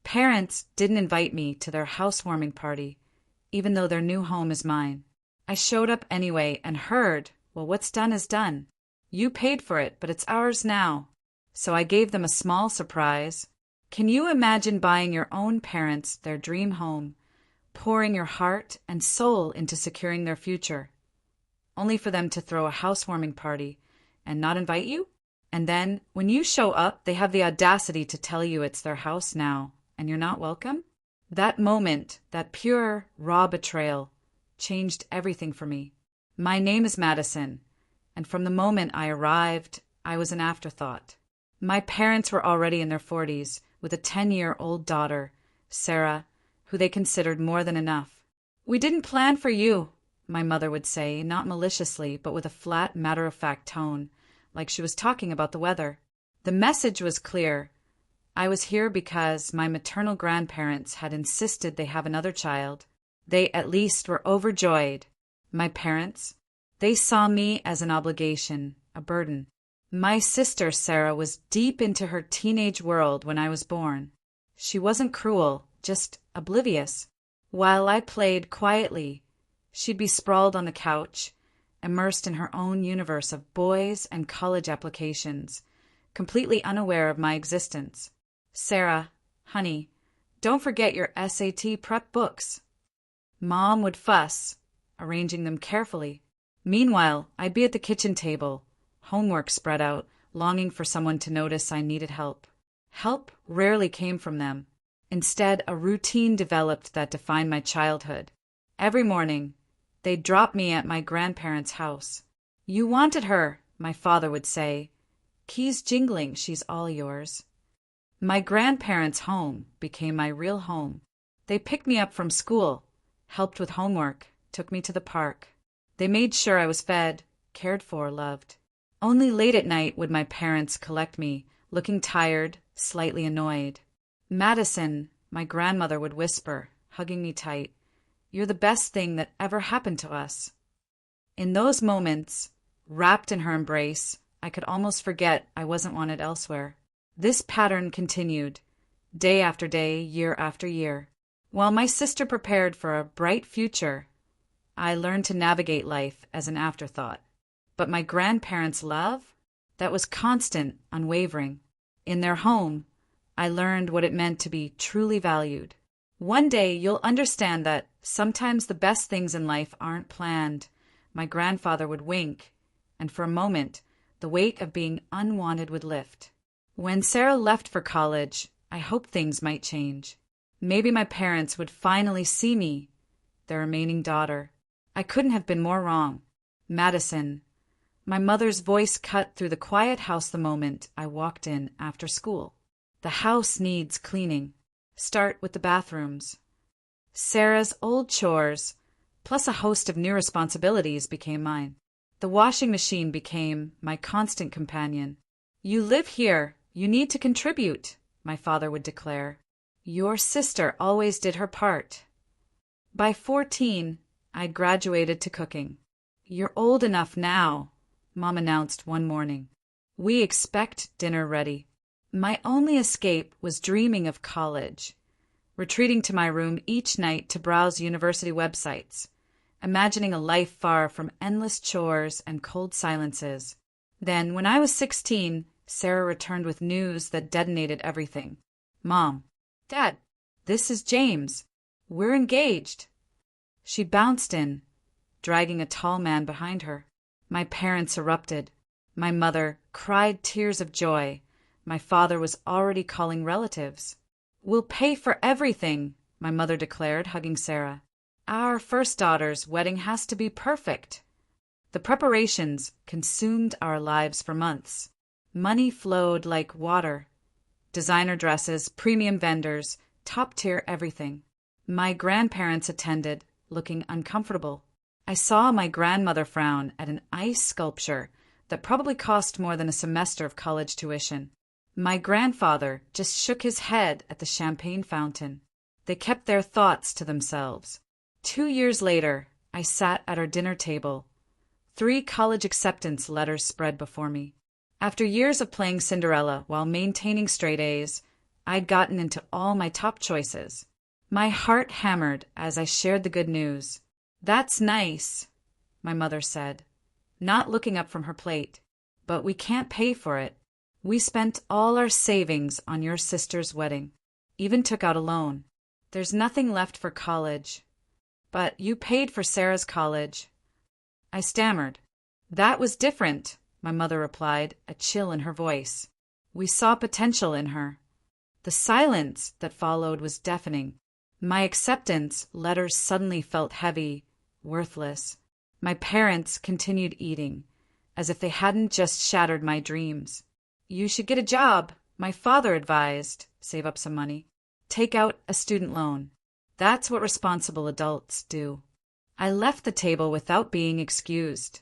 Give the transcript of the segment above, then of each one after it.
Parents didn't invite me to their housewarming party, even though their new home is mine. I showed up anyway and heard, well, what's done is done. You paid for it, but it's ours now. So I gave them a small surprise. Can you imagine buying your own parents their dream home, pouring your heart and soul into securing their future, only for them to throw a housewarming party and not invite you? And then, when you show up, they have the audacity to tell you it's their house now, and you're not welcome? That moment, that pure, raw betrayal, changed everything for me. My name is Madison, and from the moment I arrived, I was an afterthought. My parents were already in their 40s, with a 10-year-old daughter, Sarah, who they considered more than enough. "We didn't plan for you," my mother would say, not maliciously, but with a flat, matter-of-fact tone, like she was talking about the weather. The message was clear. I was here because my maternal grandparents had insisted they have another child. They at least were overjoyed. My parents, they saw me as an obligation, a burden. My sister Sarah was deep into her teenage world when I was born. She wasn't cruel, just oblivious. While I played quietly, she'd be sprawled on the couch, immersed in her own universe of boys and college applications, completely unaware of my existence. "Sarah, honey, don't forget your SAT prep books." Mom would fuss, arranging them carefully. Meanwhile, I'd be at the kitchen table, homework spread out, longing for someone to notice I needed help. Help rarely came from them. Instead, a routine developed that defined my childhood. Every morning, they'd drop me at my grandparents' house. "You wanted her," my father would say. "Keys jingling, she's all yours." My grandparents' home became my real home. They picked me up from school, helped with homework, took me to the park. They made sure I was fed, cared for, loved. Only late at night would my parents collect me, looking tired, slightly annoyed. "Madison," my grandmother would whisper, hugging me tight, "you're the best thing that ever happened to us." In those moments, wrapped in her embrace, I could almost forget I wasn't wanted elsewhere. This pattern continued, day after day, year after year. While my sister prepared for a bright future, I learned to navigate life as an afterthought. But my grandparents' love? That was constant, unwavering. In their home, I learned what it meant to be truly valued. "One day you'll understand that sometimes the best things in life aren't planned," my grandfather would wink, and for a moment, the weight of being unwanted would lift. When Sarah left for college, I hoped things might change. Maybe my parents would finally see me, their remaining daughter. I couldn't have been more wrong. "Madison," my mother's voice cut through the quiet house the moment I walked in after school. "The house needs cleaning. Start with the bathrooms." Sarah's old chores, plus a host of new responsibilities, became mine. The washing machine became my constant companion. "You live here. You need to contribute," my father would declare. "Your sister always did her part." By 14, I'd graduated to cooking. "You're old enough now," Mom announced one morning. "We expect dinner ready." My only escape was dreaming of college, retreating to my room each night to browse university websites, imagining a life far from endless chores and cold silences. Then, when I was 16, Sarah returned with news that detonated everything. "Mom, Dad, this is James. We're engaged." She bounced in, dragging a tall man behind her. My parents erupted. My mother cried tears of joy. My father was already calling relatives. "We'll pay for everything," my mother declared, hugging Sarah. "Our first daughter's wedding has to be perfect." The preparations consumed our lives for months. Money flowed like water. Designer dresses, premium vendors, top-tier everything. My grandparents attended, looking uncomfortable. I saw my grandmother frown at an ice sculpture that probably cost more than a semester of college tuition. My grandfather just shook his head at the champagne fountain. They kept their thoughts to themselves. 2 years later, I sat at our dinner table. 3 college acceptance letters spread before me. After years of playing Cinderella while maintaining straight A's, I'd gotten into all my top choices. My heart hammered as I shared the good news. "That's nice," my mother said, not looking up from her plate. "But we can't pay for it. We spent all our savings on your sister's wedding. Even took out a loan. There's nothing left for college." "But you paid for Sarah's college." I stammered. "That was different," my mother replied, a chill in her voice. "We saw potential in her." The silence that followed was deafening. My acceptance letters suddenly felt heavy, worthless. My parents continued eating, as if they hadn't just shattered my dreams. "You should get a job," my father advised. "Save up some money. Take out a student loan. That's what responsible adults do." I left the table without being excused,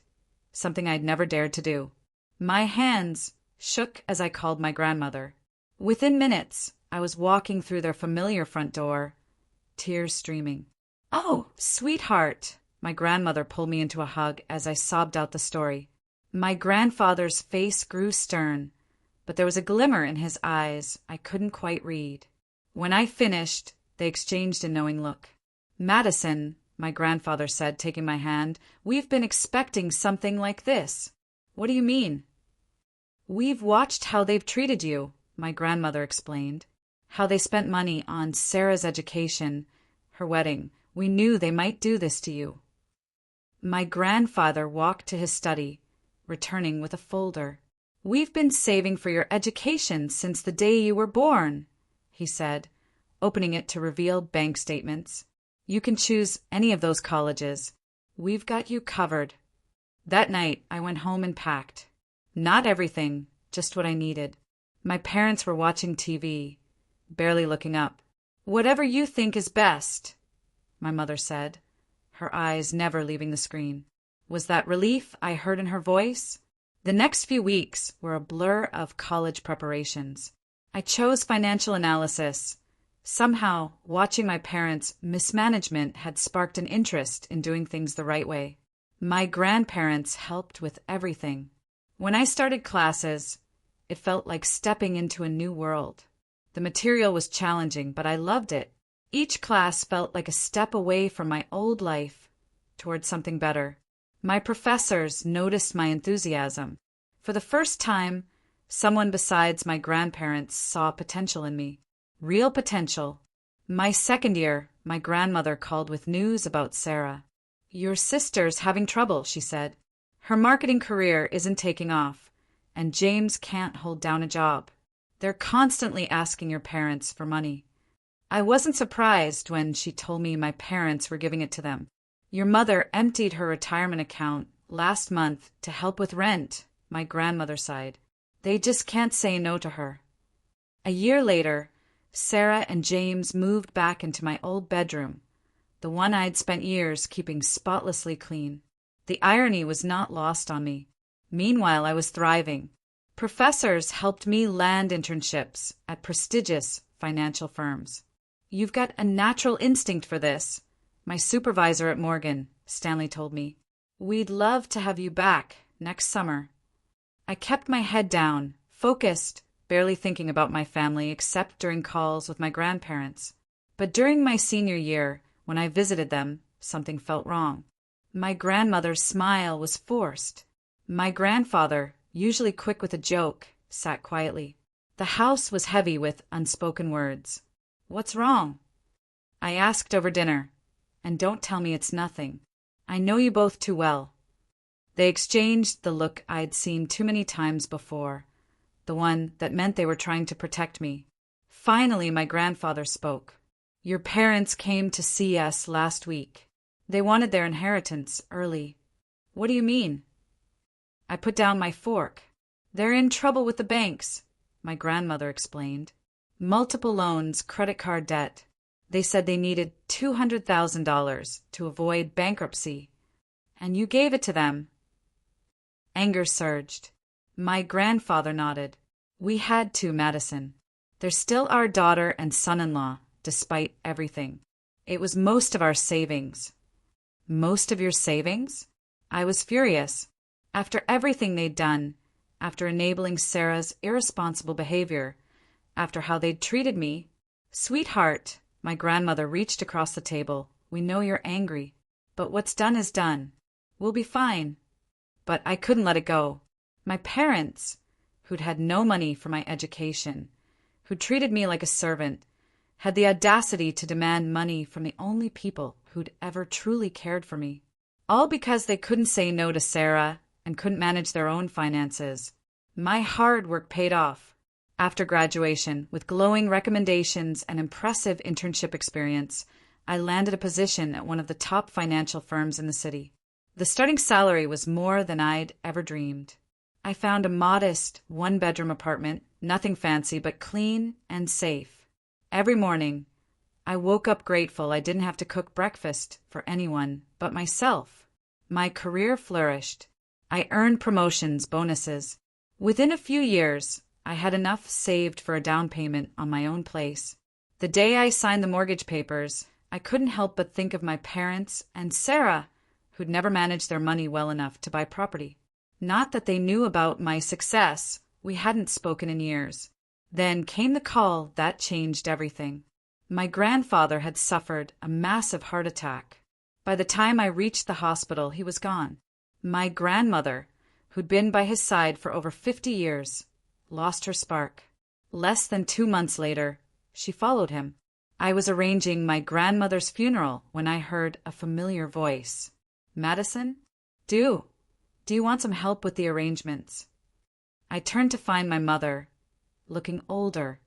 something I'd never dared to do. My hands shook as I called my grandmother. Within minutes, I was walking through their familiar front door, tears streaming. "Oh, sweetheart!" My grandmother pulled me into a hug as I sobbed out the story. My grandfather's face grew stern, but there was a glimmer in his eyes I couldn't quite read. When I finished, they exchanged a knowing look. "Madison," my grandfather said, taking my hand, "we've been expecting something like this." "What do you mean?" "We've watched how they've treated you," my grandmother explained. "How they spent money on Sarah's education, her wedding. We knew they might do this to you." My grandfather walked to his study, returning with a folder. "We've been saving for your education since the day you were born," he said, opening it to reveal bank statements. "You can choose any of those colleges. We've got you covered." That night, I went home and packed. Not everything, just what I needed. My parents were watching TV, barely looking up. "Whatever you think is best," my mother said, her eyes never leaving the screen. Was that relief I heard in her voice? The next few weeks were a blur of college preparations. I chose financial analysis. Somehow, watching my parents' mismanagement had sparked an interest in doing things the right way. My grandparents helped with everything. When I started classes, it felt like stepping into a new world. The material was challenging, but I loved it. Each class felt like a step away from my old life towards something better. My professors noticed my enthusiasm. For the first time, someone besides my grandparents saw potential in me. Real potential. My second year, my grandmother called with news about Sarah. "Your sister's having trouble," she said. "Her marketing career isn't taking off, and James can't hold down a job. They're constantly asking your parents for money." I wasn't surprised when she told me my parents were giving it to them. "Your mother emptied her retirement account last month to help with rent," my grandmother sighed. "They just can't say no to her." A year later, Sarah and James moved back into my old bedroom, the one I'd spent years keeping spotlessly clean. The irony was not lost on me. Meanwhile, I was thriving. Professors helped me land internships at prestigious financial firms. "You've got a natural instinct for this," my supervisor at Morgan, Stanley, told me. "We'd love to have you back next summer." I kept my head down, focused, barely thinking about my family except during calls with my grandparents. But during my senior year, when I visited them, something felt wrong. My grandmother's smile was forced. My grandfather, usually quick with a joke, sat quietly. The house was heavy with unspoken words. "What's wrong?" I asked over dinner. "And don't tell me it's nothing. I know you both too well." They exchanged the look I'd seen too many times before, the one that meant they were trying to protect me. Finally, my grandfather spoke. "Your parents came to see us last week. They wanted their inheritance early." "What do you mean?" I put down my fork. "They're in trouble with the banks," my grandmother explained. "Multiple loans, credit card debt. They said they needed $200,000 to avoid bankruptcy. And you gave it to them." Anger surged. My grandfather nodded. "We had to, Madison. They're still our daughter and son-in-law, despite everything. It was most of our savings." "Most of your savings?" I was furious. After everything they'd done, after enabling Sarah's irresponsible behavior, after how they'd treated me. "Sweetheart," my grandmother reached across the table, "we know you're angry, but what's done is done. We'll be fine." But I couldn't let it go. My parents, who'd had no money for my education, who treated me like a servant, had the audacity to demand money from the only people who'd ever truly cared for me. All because they couldn't say no to Sarah and couldn't manage their own finances. My hard work paid off. After graduation, with glowing recommendations and impressive internship experience, I landed a position at one of the top financial firms in the city. The starting salary was more than I'd ever dreamed. I found a modest one-bedroom apartment, nothing fancy but clean and safe. Every morning, I woke up grateful I didn't have to cook breakfast for anyone but myself. My career flourished. I earned promotions, bonuses. Within a few years, I had enough saved for a down payment on my own place. The day I signed the mortgage papers, I couldn't help but think of my parents and Sarah, who'd never managed their money well enough to buy property. Not that they knew about my success. We hadn't spoken in years. Then came the call that changed everything. My grandfather had suffered a massive heart attack. By the time I reached the hospital, he was gone. My grandmother, who'd been by his side for over 50 years, lost her spark. Less than 2 months later, she followed him. I was arranging my grandmother's funeral when I heard a familiar voice. "Madison? Do you want some help with the arrangements?" I turned to find my mother, looking older,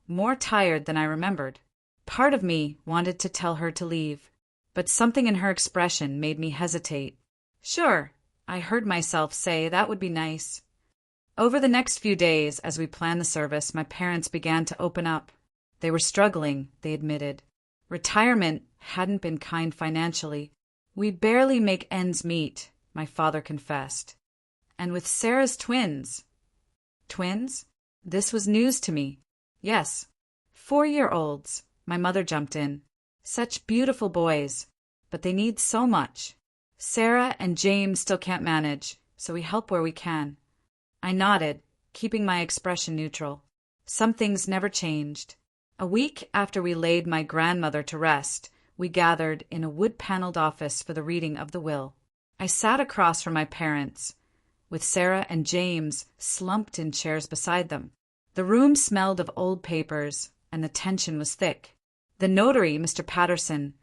more tired than I remembered. Part of me wanted to tell her to leave, but something in her expression made me hesitate. "Sure," I heard myself say, "that would be nice." Over the next few days, as we planned the service, my parents began to open up. They were struggling, they admitted. Retirement hadn't been kind financially. "We barely make ends meet," my father confessed. And with Sarah's twins. Twins? This was news to me. "Yes, 4-year-olds, my mother jumped in. "Such beautiful boys, but they need so much. Sarah and James still can't manage, so we help where we can." I nodded, keeping my expression neutral. Some things never changed. A week after we laid my grandmother to rest, we gathered in a wood-paneled office for the reading of the will. I sat across from my parents, with Sarah and James slumped in chairs beside them. The room smelled of old papers, and the tension was thick. The notary, Mr. Patterson,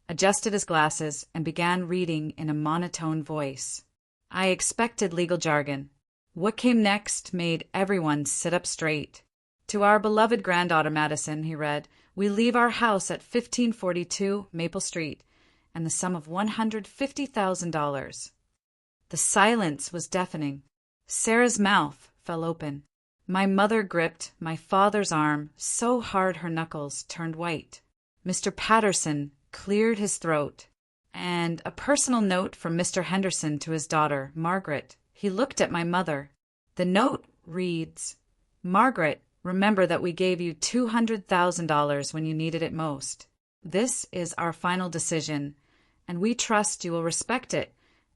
adjusted his glasses and began reading in a monotone voice. I expected legal jargon. What came next made everyone sit up straight. "To our beloved granddaughter Madison," he read, "we leave our house at 1542 Maple Street and the sum of $150,000. The silence was deafening. Sarah's mouth fell open. My mother gripped my father's arm so hard her knuckles turned white. Mr. Patterson cleared his throat. And a personal note from Mr. Henderson to his daughter, Margaret. He looked at my mother. The note reads, "Margaret, remember that we gave you $200,000 when you needed it most. This is our final decision, and we trust you will respect it,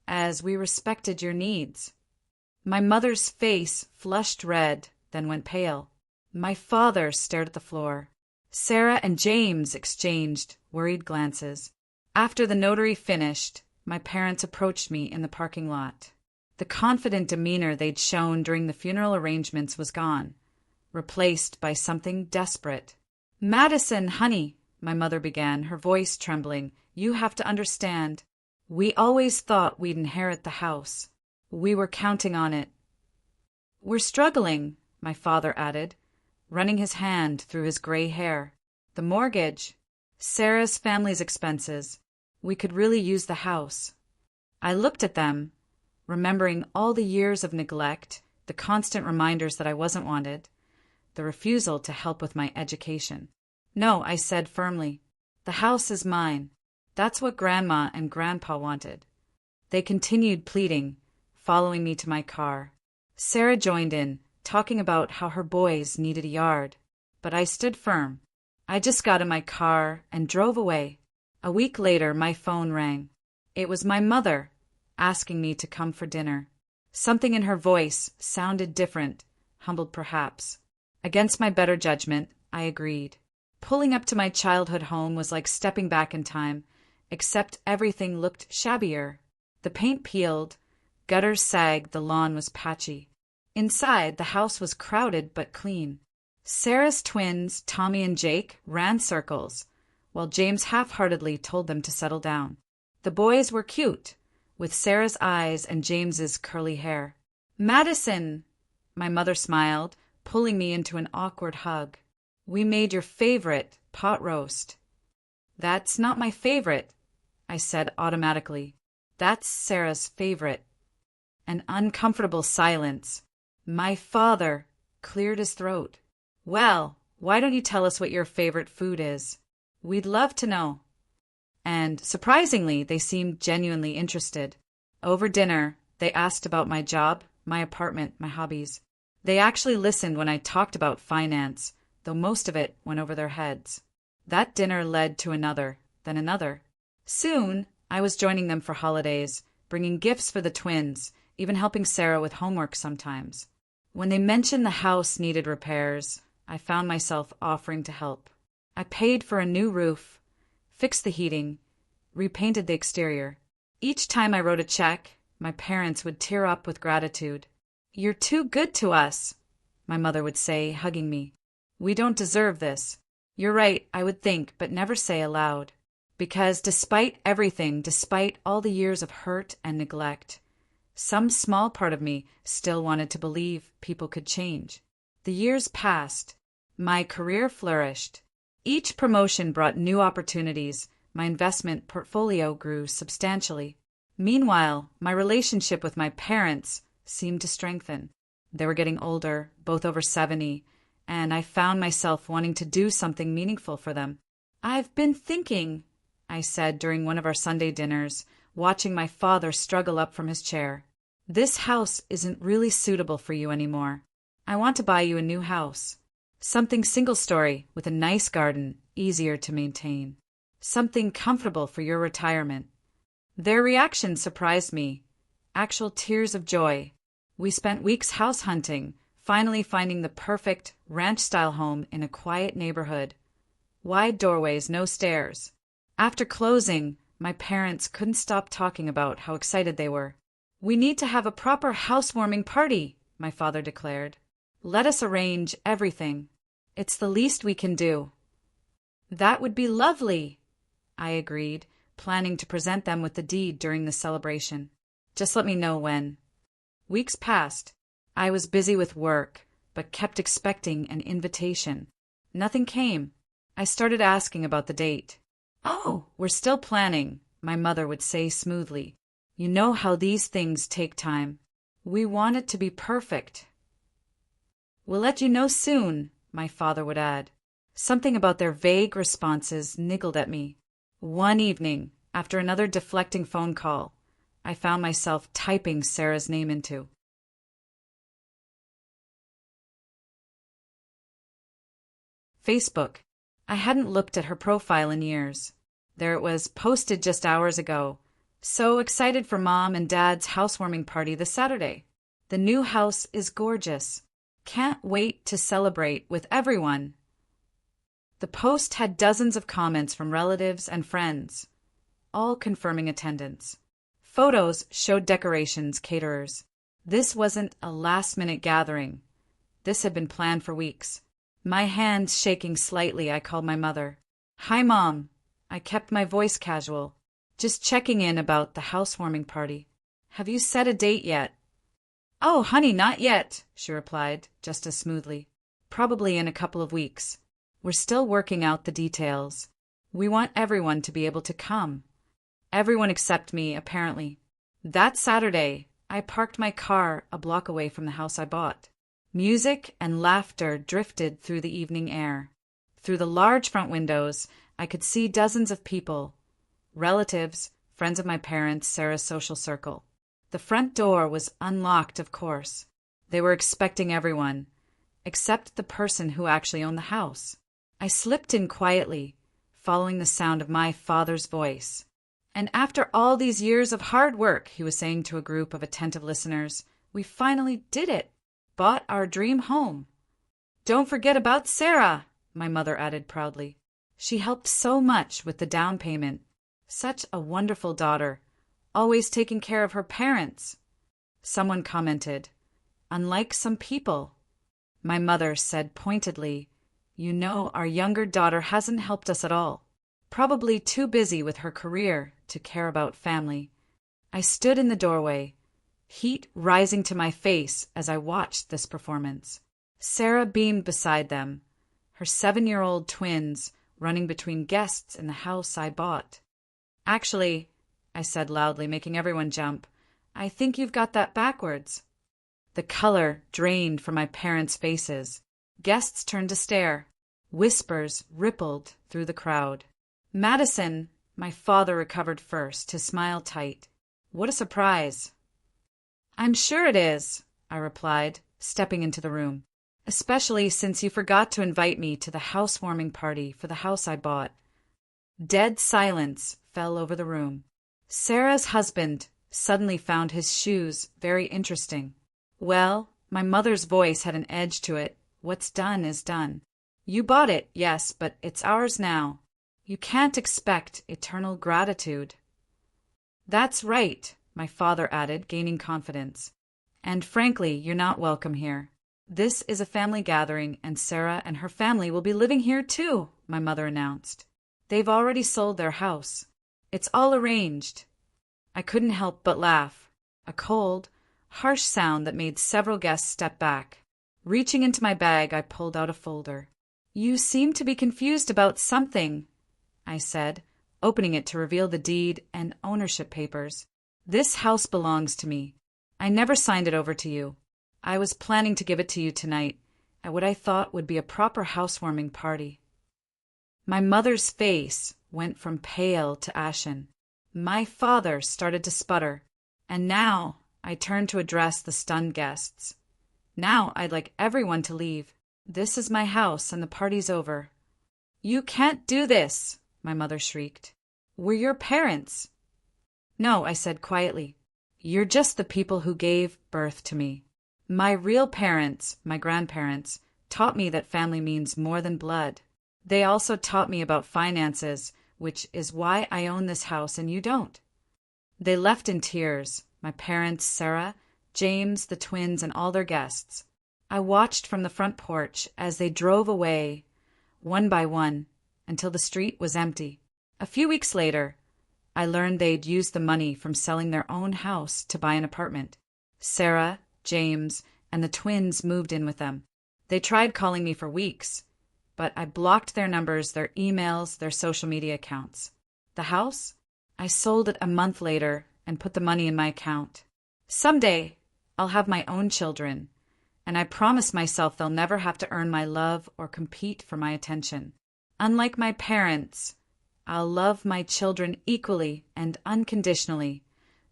as we respected your needs." My mother's face flushed red, then went pale. My father stared at the floor. Sarah and James exchanged worried glances. After the notary finished, my parents approached me in the parking lot. The confident demeanor they'd shown during the funeral arrangements was gone, replaced by something desperate. "Madison, honey," my mother began, her voice trembling, "you have to understand. We always thought we'd inherit the house. We were counting on it." "We're struggling," my father added, running his hand through his gray hair. "The mortgage, Sarah's family's expenses. We could really use the house." I looked at them, remembering all the years of neglect, the constant reminders that I wasn't wanted, the refusal to help with my education. "No," I said firmly. "The house is mine. That's what Grandma and Grandpa wanted." They continued pleading, following me to my car. Sarah joined in, talking about how her boys needed a yard. But I stood firm. I just got in my car and drove away. A week later, my phone rang. It was my mother, asking me to come for dinner. Something in her voice sounded different, humbled perhaps. Against my better judgment, I agreed. Pulling up to my childhood home was like stepping back in time, except everything looked shabbier. The paint peeled, gutters sagged, the lawn was patchy. Inside, the house was crowded but clean. Sarah's twins, Tommy and Jake, ran circles, while James half-heartedly told them to settle down. The boys were cute, with Sarah's eyes and James's curly hair. "Madison!" My mother smiled, pulling me into an awkward hug. "We made your favorite pot roast." "That's not my favorite," I said automatically. "That's Sarah's favorite." An uncomfortable silence. My father cleared his throat. "Well, why don't you tell us what your favorite food is? We'd love to know." And, surprisingly, they seemed genuinely interested. Over dinner, they asked about my job, my apartment, my hobbies. They actually listened when I talked about finance, though most of it went over their heads. That dinner led to another, then another. Soon, I was joining them for holidays, bringing gifts for the twins, even helping Sarah with homework sometimes. When they mentioned the house needed repairs, I found myself offering to help. I paid for a new roof, fixed the heating, repainted the exterior. Each time I wrote a check, my parents would tear up with gratitude. "You're too good to us," my mother would say, hugging me. "We don't deserve this." You're right, I would think, but never say aloud. Because despite everything, despite all the years of hurt and neglect, some small part of me still wanted to believe people could change. The years passed. My career flourished. Each promotion brought new opportunities. My investment portfolio grew substantially. Meanwhile, my relationship with my parents seemed to strengthen. They were getting older, both over 70, and I found myself wanting to do something meaningful for them. "I've been thinking," I said during one of our Sunday dinners, watching my father struggle up from his chair. "This house isn't really suitable for you anymore. I want to buy you a new house. Something single-story with a nice garden, easier to maintain. Something comfortable for your retirement." Their reaction surprised me. Actual tears of joy. We spent weeks house hunting, finally finding the perfect ranch-style home in a quiet neighborhood. Wide doorways, no stairs. After closing, my parents couldn't stop talking about how excited they were. "We need to have a proper housewarming party," my father declared. "Let us arrange everything. It's the least we can do." "That would be lovely," I agreed, planning to present them with the deed during the celebration. "Just let me know when." Weeks passed. I was busy with work, but kept expecting an invitation. Nothing came. I started asking about the date. "Oh, we're still planning," my mother would say smoothly. "You know how these things take time. We want it to be perfect." "We'll let you know soon," my father would add. Something about their vague responses niggled at me. One evening, after another deflecting phone call, I found myself typing Sarah's name into Facebook. I hadn't looked at her profile in years. There it was, posted just hours ago. "So excited for Mom and Dad's housewarming party this Saturday. The new house is gorgeous. Can't wait to celebrate with everyone." The post had dozens of comments from relatives and friends, all confirming attendance. Photos showed decorations, caterers. This wasn't a last-minute gathering. This had been planned for weeks. My hands shaking slightly, I called my mother. "Hi, Mom." I kept my voice casual. "Just checking in about the housewarming party. Have you set a date yet?" "Oh, honey, not yet," she replied, just as smoothly. "Probably in a couple of weeks. We're still working out the details. We want everyone to be able to come." Everyone except me, apparently. That Saturday, I parked my car a block away from the house I bought. Music and laughter drifted through the evening air. Through the large front windows, I could see dozens of people. Relatives, friends of my parents, Sarah's social circle. The front door was unlocked, of course. They were expecting everyone, except the person who actually owned the house. I slipped in quietly, following the sound of my father's voice. "And after all these years of hard work," he was saying to a group of attentive listeners, "we finally did it. Bought our dream home." Don't forget about Sarah, my mother added proudly. She helped so much with the down payment. Such a wonderful daughter, always taking care of her parents. Someone commented, unlike some people. My mother said pointedly, you know, our younger daughter hasn't helped us at all. Probably too busy with her career to care about family. I stood in the doorway, heat rising to my face as I watched this performance. Sarah beamed beside them, her 7-year-old twins running between guests in the house I bought. Actually, I said loudly, making everyone jump, I think you've got that backwards. The color drained from my parents' faces. Guests turned to stare. Whispers rippled through the crowd. Madison, my father recovered first, his smile tight. What a surprise. I'm sure it is, I replied, stepping into the room. Especially since you forgot to invite me to the housewarming party for the house I bought. Dead silence fell over the room. Sarah's husband suddenly found his shoes very interesting. Well, my mother's voice had an edge to it. What's done is done. You bought it, yes, but it's ours now. You can't expect eternal gratitude. That's right, my father added, gaining confidence. And frankly, you're not welcome here. This is a family gathering, and Sarah and her family will be living here too, my mother announced. They've already sold their house. It's all arranged. I couldn't help but laugh. A cold, harsh sound that made several guests step back. Reaching into my bag, I pulled out a folder. You seem to be confused about something, I said, opening it to reveal the deed and ownership papers. This house belongs to me. I never signed it over to you. I was planning to give it to you tonight at what I thought would be a proper housewarming party. My mother's face went from pale to ashen. My father started to sputter, and now I turned to address the stunned guests. Now I'd like everyone to leave. This is my house and the party's over. You can't do this, my mother shrieked. We're your parents. No, I said quietly. You're just the people who gave birth to me. My real parents, my grandparents, taught me that family means more than blood. They also taught me about finances, which is why I own this house and you don't. They left in tears, my parents, Sarah, James, the twins, and all their guests. I watched from the front porch as they drove away, one by one, until the street was empty. A few weeks later, I learned they'd used the money from selling their own house to buy an apartment. Sarah, James, and the twins moved in with them. They tried calling me for weeks, but I blocked their numbers, their emails, their social media accounts. The house? I sold it a month later and put the money in my account. Someday, I'll have my own children, and I promise myself they'll never have to earn my love or compete for my attention. Unlike my parents, I'll love my children equally and unconditionally,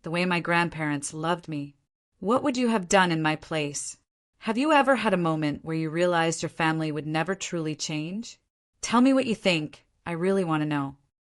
the way my grandparents loved me. What would you have done in my place? Have you ever had a moment where you realized your family would never truly change? Tell me what you think. I really want to know.